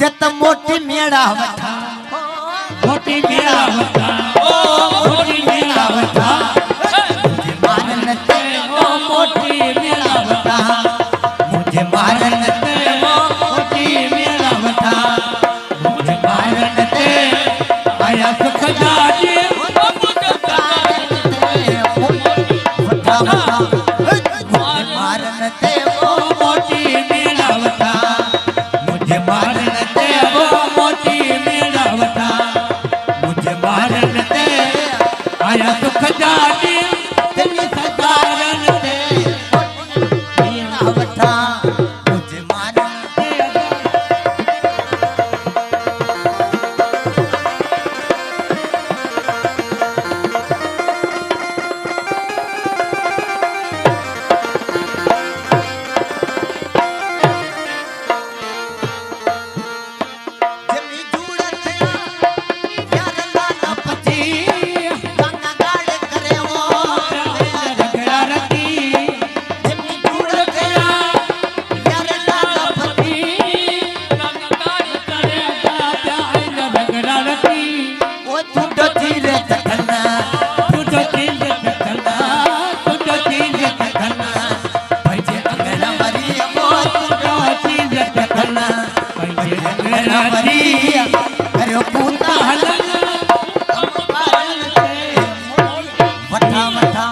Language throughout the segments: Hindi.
के तो मोटी मेड़ा वठा मोटी मेरा बता ओ मोटी मेरा बता मुझे मारन ते ओ मोटी मेरा बता मुझे मारन ते ओ मोटी मेरा बता मुझे मारन ते आया सुख जाजी ओ मुझे वठा मुझे मारन ते ओ मोटी मेरा बता मुझे मारन ते ओ मोटी मेरा बता मुझे मारन ते आया सुख जाजी तेरी सदारन ते वठा मुझे मारन ते जमी जुड़त यार लाना पति गाना गाड़ करे वो रगड़ा रती जमी जुड़त यार लाना पति गंगार करे प्यार रगड़ा रती वो टूटो धीरे तकना टूटो दिल तकना टूटो दिल तकना भजे अंगना मरी वो टूटो दिल तकना पंजे अंगना मरी अरे पूता हलन वठा वठा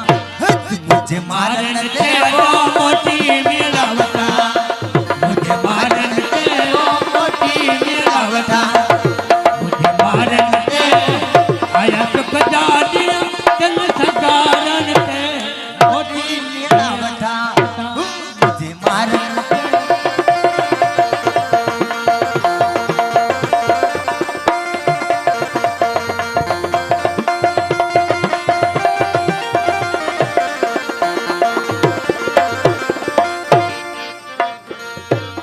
मुझे मारन मारन दे ते ओ मोटी मेरा बता मुझे मारन ते ओ मोटी मेरा बता मुझे मारन ते आया सुख जानी तन सदारन ते मोटी मेरा वठा मुझे मारन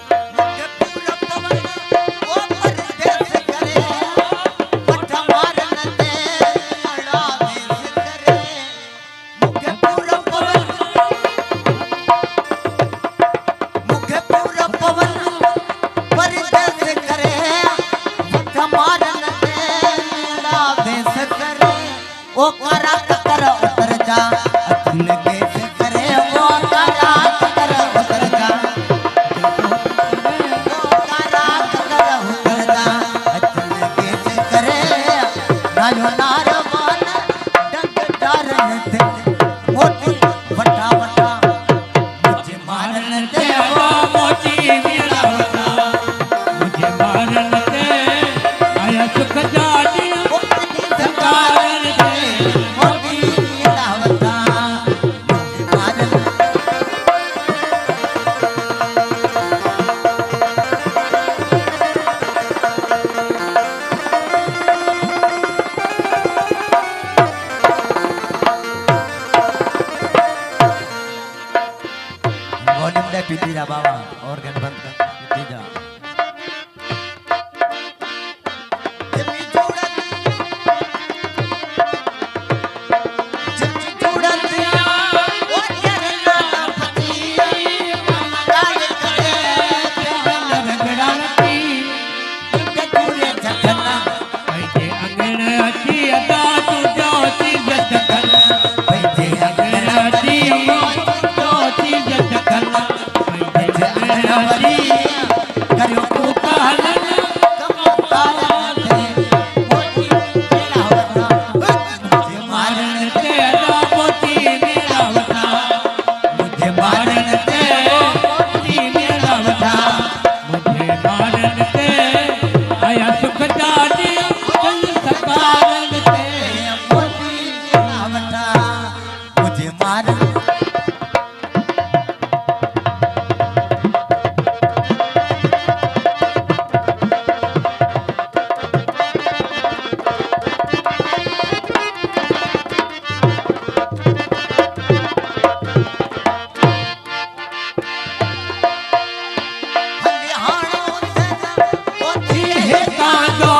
मुझे पूरा पवन ओ परदेस करे वठा मारन दे अड़ा देस करे मुझे पूरा पवन परदेस करे वठा मारन दे अड़ा देस करे ओ करा कर उतर जा अतन केस करे ओ करा कर उतर जा नायो नारवान डंग डारन थे मोटी वटा वटा मुझे मारन दे ओ मोटी मेरा बता मुझे मारन ते आया सुख जानी सदारन ते मोटी मेरा वटा मुझे मारन वॉल्यूम दे पीती जा बाबा और गन बंद कर पीती जा जमी जुड़त ओ यार लाना पति गाड़ करे रगड़ा रती के पूरे जखना पैजे अंगण अची अदा तू जोती जखन भजे अंगण अची जोती जखन पैजे अंगण अची करो पूता हलन मुझे मारन ते अदा मोती मेरा वठा मुझे मारन ते मोती मेरा वठा मुझे मारन ते आया सुख जानी तन सदारन ते मुझे मारन हे कांदो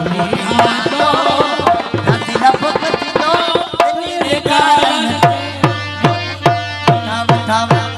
आतो नदी लपकती तो तेरे कारण ठाव ठाव